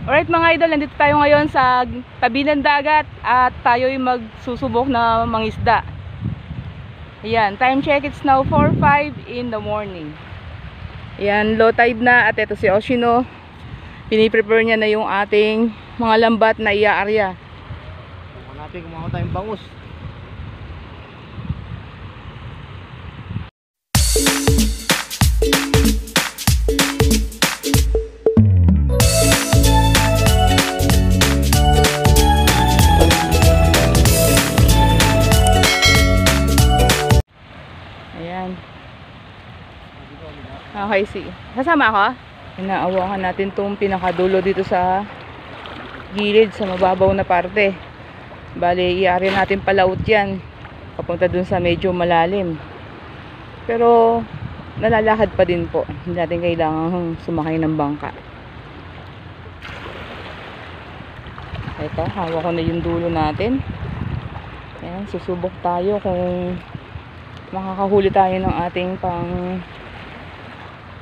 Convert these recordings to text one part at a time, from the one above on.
Alright mga idol, nandito tayo ngayon sa tabi ng dagat at tayo'y magsusubok na mangisda. Ayan, time check, it's now 4:05 in the morning. Ayan, low tide na at ito si Oshino. Piniprepare niya na yung ating mga lambat na iaarya. Kung natin kumakuha tayong bangus. Okay, sige. Kasama ako? Inaawakan natin itong pinakadulo dito sa gilid, sa mababaw na parte. Bale, iari natin palaut yan. Papunta dun sa medyo malalim. Pero, nalalakad pa din po. Hindi natin kailangan sumakay ng bangka. Ito, hawak ko na yung dulo natin. Ayan, susubok tayo kung makakahuli tayo ng ating pang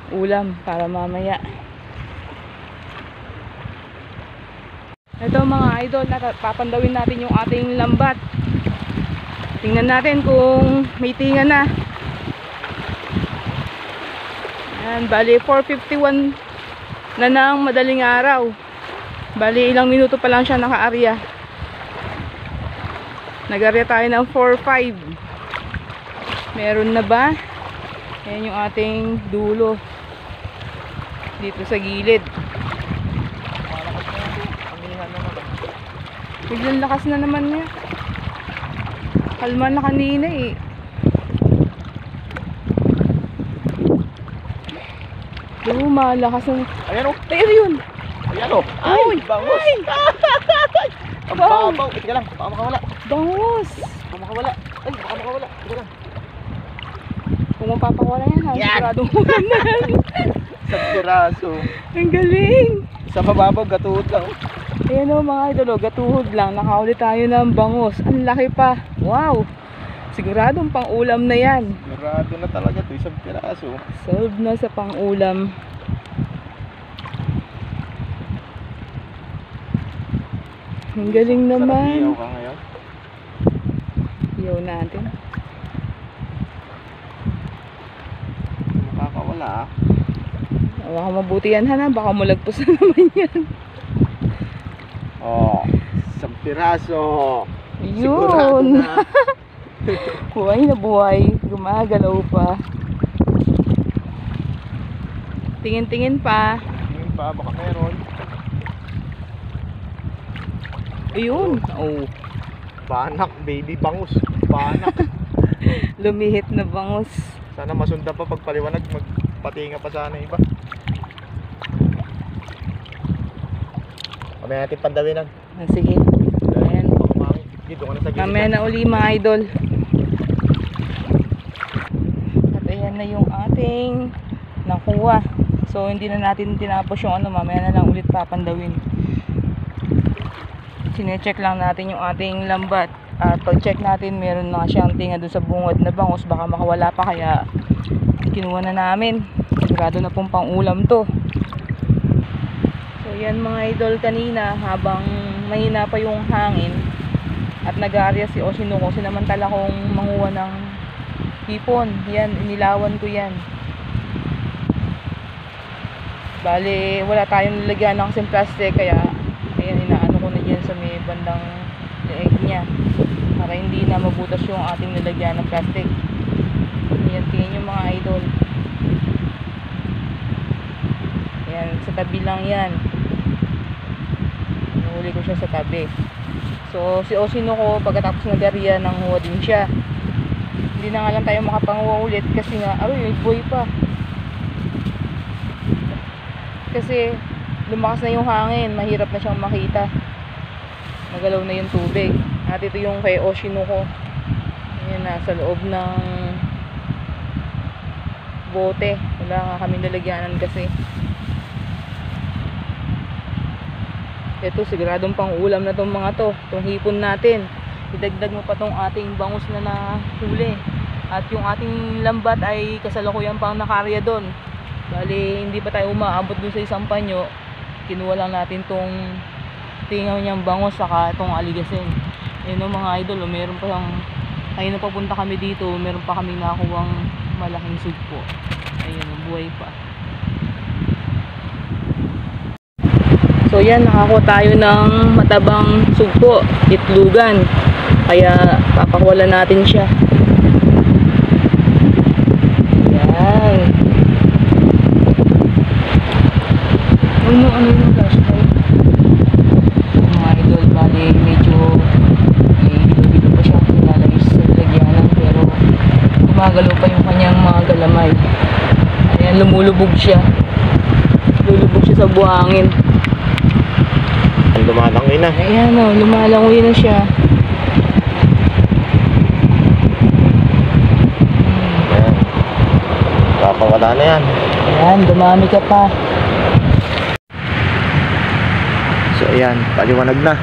ulam para mamaya. Ito mga idol, papandawin natin yung ating lambat. Tingnan natin kung may tinga na. Ayan, bali 4:51 na ng madaling araw. Bali ilang minuto pa lang siya naka-arya. Nag-arya tayo ng 4:05. Meron na ba? Ayan yung ating dulo dito sa gilid. Biglang lakas na naman niya. Kalma na kanina eh. Malakas na. Ayan o. Pero yun. Ayan o. Ay, bangus. Ang babaw. Tika lang, baka makawala. Bangus. Baka makawala. Ay, baka makawala. Tika lang. Kung mapapawala yan, siguradong ulam na yan. Sa piraso. Ang galing. Sa mababaw, gatuhod lang. Ayan o mga idol, gatuhod lang. Nakahuli tayo ng bangus. Ang laki pa. Wow. Siguradong pang ulam na yan. Sigurado na talaga ito, isang piraso. Solve na sa pang ulam. Ang galing naman. Sarap iyaw ka ngayon. Iyaw natin. Makakawala ah. Baka mabuti yan ha, baka mulagpos na naman yan. Oh, isang piraso. Yun. Na. Buhay na buhay. Gumagalaw pa. Tingin-tingin pa. Tingin pa, baka meron. Ayun. Oh. Banak, baby bangus. Banak. Lumihit na bangus. Sana masundan pa pagpaliwanag, magpatinga pa sana iba. Mamaya natin pandawinan. Sige. Ayan. Dito ka na sa gilid. Mamaya na uli mga idol. At ayan na yung ating nakuha. So hindi na natin tinapos yung ano. Mamaya na lang ulit papandawin. Sinecheck lang natin yung ating lambat. At pag check natin, meron na siyang tinga dun sa bungod na bangus. Baka makawala pa, kaya kinuha na namin. Sigurado na pong pang ulam to. So yan mga idol, kanina habang mahina pa yung hangin at nag-aarya si Oshino ko, sinamantala kong manguha ng hipon. Yan, inilawan ko yan. Bale, wala tayong nilagyan ng kasing plastic, kaya ayan, inaano ko na dyan sa may bandang leeg niya para hindi na mabutas yung ating nilagyan ng plastic. Ayan, tingin yung mga idol. Ayan, sa tabi lang yan. Nahuli ko siya sa tabi. So, si Oshino ko, pagkatapos nag-arya, nanghuwa din siya. Hindi na nga lang tayo makapanguha ulit kasi nga, may buhay pa. Kasi, lumakas na yung hangin, mahirap na siyang makita. Nagalaw na yung tubig. At ito yung kay Oshino ko. Ayan, nasa loob ng bote. Wala nga kami nalagyanan kasi. Ito, siguradong pang ulam na tong mga to. Itong hipon natin. Idagdag mo pa tong ating bangus na nahuli. At yung ating lambat ay kasalukuyan pang nakarya doon. Bali, hindi pa tayo umaabot dun sa isang panyo. kinuha lang natin tong tingaw niyang bangos saka itong aligasin. Ayun o mga idol, meron pa lang, ayun na papunta kami dito, meron pa kaming nakuwang malaking sugpo. Ayun, buhay pa. So yan, nakakuha tayo ng matabang sugpo, itlugan. Kaya papakuwalan natin siya. Yan. Ano yung flashlight? Mga idol, bali medyo dito pa siya nilalagay sa lagyanan, pero gumagalaw pa yung kanyang mga galamay. Ayan, lumulubog siya. Lumulubog siya sa buhangin. Lumalangoy na. Ayan o, lumalangoy na siya. Ayan. Papawala na yan. Ayan, dumami ka pa. So ayan, paliwanag na.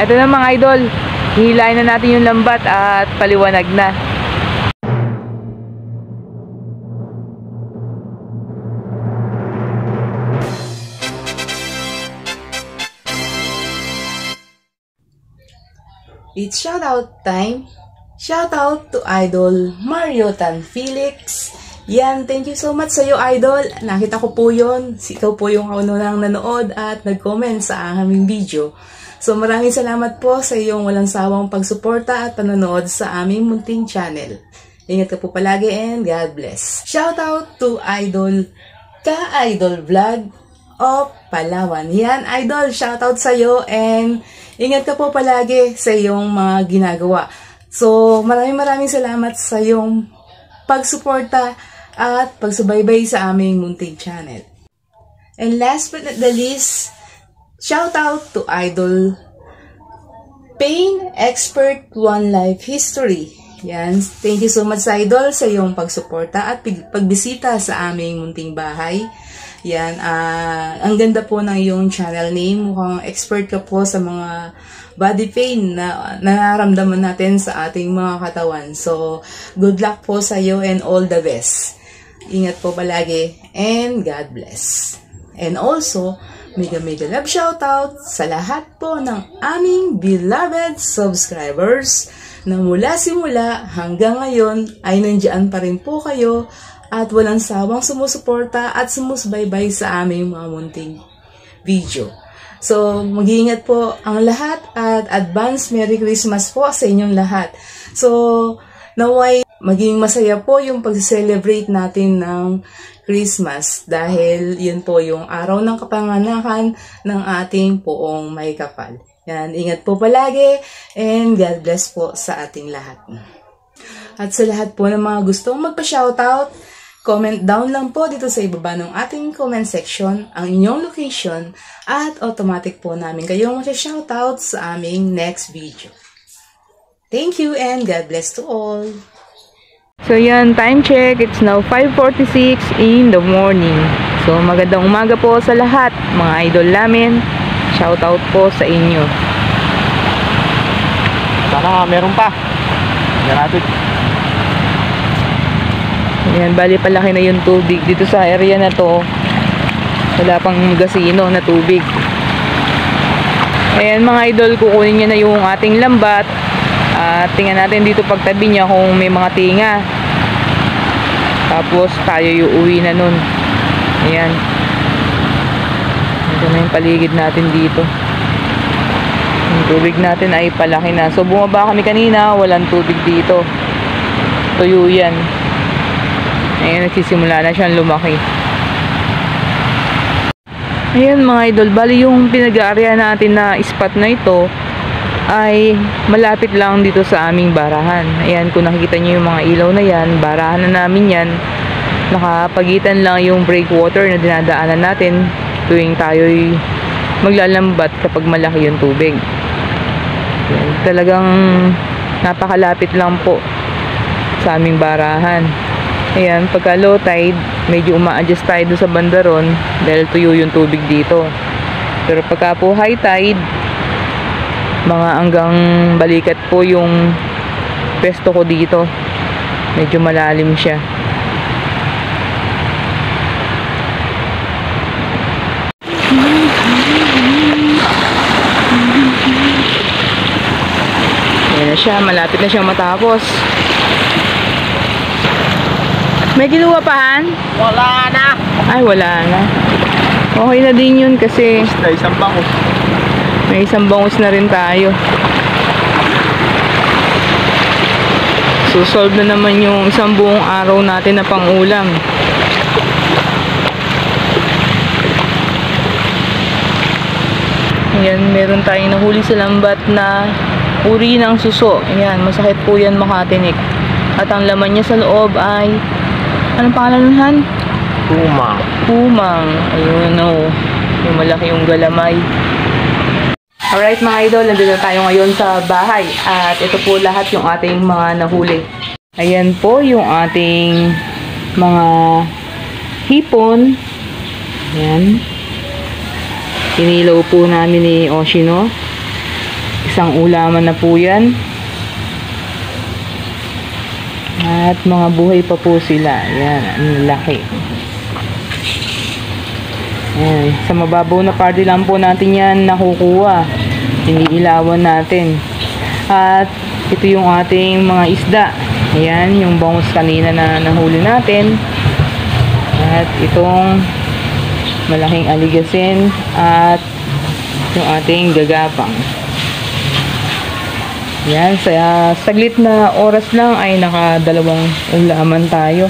Ito na mga idol, hihilain na natin yung lambat at paliwanag na. It's shoutout time. Shoutout to Idol Mario Tan Felix. Yan, thank you so much sa iyo, Idol. Nakita ko po yun. Ikaw po yung kaunang nanood at nag-comment sa aming video. So maraming salamat po sa iyong walang sawang pagsuporta at panonood sa aming munting channel. Ingat ka po palagi and God bless. Shoutout to Idol Ka-Idol Vlog of Palawan. Yan, Idol, shoutout sa iyo and ingat ka po palagi sa iyong mga ginagawa. So maraming salamat sa iyong pagsuporta at pagsubaybay sa aming munting channel. And last but not the least, shout out to Idol Pain Expert One Life History. Yan, thank you so much Idol sa iyong pagsuporta at pagbisita sa aming munting bahay. Yan, ang ganda po ng iyong channel name. Mukhang expert ka po sa mga body pain na nararamdaman natin sa ating mga katawan. So, good luck po sa iyo and all the best. Ingat po palagi and God bless. And also, mega love shoutout sa lahat po ng aming beloved subscribers na mula simula hanggang ngayon ay nandiyan pa rin po kayo at walang sawang sumusuporta at sumusbaybay sa aming mga munting video. So, mag-iingat po ang lahat at advance Merry Christmas po sa inyong lahat. So, naway maging masaya po yung pag-celebrate natin ng Christmas dahil yun po yung araw ng kapanganakan ng ating poong may kapal. Yan, ingat po palagi and God bless po sa ating lahat. At sa lahat po ng mga gustong magpa-shoutout, comment down lang po dito sa ibaba ng ating comment section ang inyong location at automatic po namin kayong mag-shoutout sa aming next video. Thank you and God bless to all. So yan, time check. It's now 5:46 in the morning. So magandang umaga po sa lahat, mga idol namin. Shoutout po sa inyo. Sana meron pa. Yan natin. Ayan, bali palaki na yung tubig. Dito sa area na to, wala pang gasino na tubig. Ayan mga idol, kukunin niya na yung ating lambat. At tingnan natin dito pagtabi niya kung may mga tinga. Tapos tayo uuwi na nun. Ayan. Ito na yung paligid natin dito. Yung tubig natin ay palaki na. So bumaba kami kanina, walang tubig dito. Tuyo yan. Ayan, nagsisimula na siyang lumaki. Ayan mga idol, bali yung pinag-aarya natin na spot na ito ay malapit lang dito sa aming barahan. Ayan, kung nakikita nyo yung mga ilaw na yan, barahan na namin yan. Nakapagitan lang yung breakwater na dinadaanan natin tuwing tayo'y maglalambat kapag malaki yung tubig. Ayan, talagang napakalapit lang po sa aming barahan. Ayan, pagka low tide, medyo uma-adjust tayo doon sa bandaron dahil tuyo yung tubig dito. Pero pagka po high tide, mga hanggang balikat po yung pwesto ko dito. Medyo malalim siya. Ayan na siya, malapit na siyang matapos. May kinuha pa, Han? Wala na. Ay, wala na. Okay na din yun kasi Basta isang bangus. may isang bangus na rin tayo. So, solve na naman yung isang buong araw natin na pang-ulam. Ayan, meron tayong nahuli sa lambat na uri ng suso. Ayan, masakit po yan makatinik. At ang laman niya sa loob ay, anong pangalan nun, Han? Tumang. Humang. Ayun, no. Yung malaki yung galamay. Alright mga idol, nandito tayo ngayon sa bahay. At ito po lahat yung ating mga nahuli. Ayan po yung ating mga hipon. Ayan. Kinilaw po namin ni Oshino. Isang ulaman na po yan. At mga buhay pa po sila. Ayan, ang laki. Ayan, sa mababaw na party lang po natin yan nakukuha. Iniilawan natin. At ito yung ating mga isda. Ayan, yung bangus kanina na nahuli natin. At itong malaking aligasin. At yung ating gagapang. Ayan, sa saglit na oras lang ay nakadalawang ulaman tayo.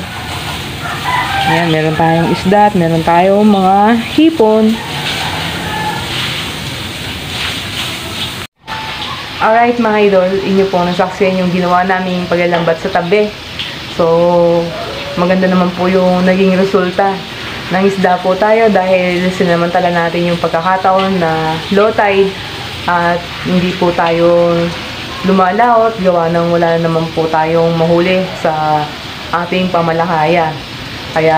Ayan, meron tayong isda at meron tayong mga hipon. Alright mga idol, inyo po nasaksiyan yung ginawa naming paglalambat sa tabi. So, maganda naman po yung naging resulta. Nang isda po tayo dahil sinamantala natin yung pagkakataon na low tide at hindi po tayo lumalaot gawa ng wala naman po tayong mahuli sa ating pamalakaya. Kaya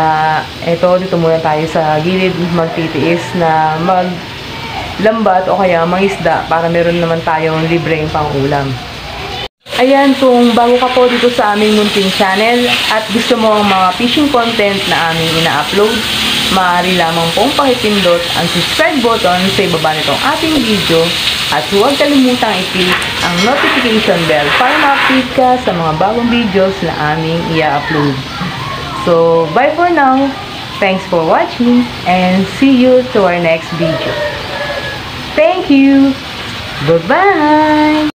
eto, dito muna tayo sa gilid magtitiis na maglambat o kaya mangisda para meron naman tayong libreng pang-ulam. Ayan, kung bago ka po dito sa aming munting channel at gusto mo ang mga fishing content na aming ina-upload, maaari lamang pong pakipindot ang subscribe button sa ibaba nitong ating video at huwag kalimutang i-click ang notification bell para ma-update ka sa mga bagong videos na aming i-upload. So, bye for now. Thanks for watching and see you to our next video. Thank you. Bye-bye.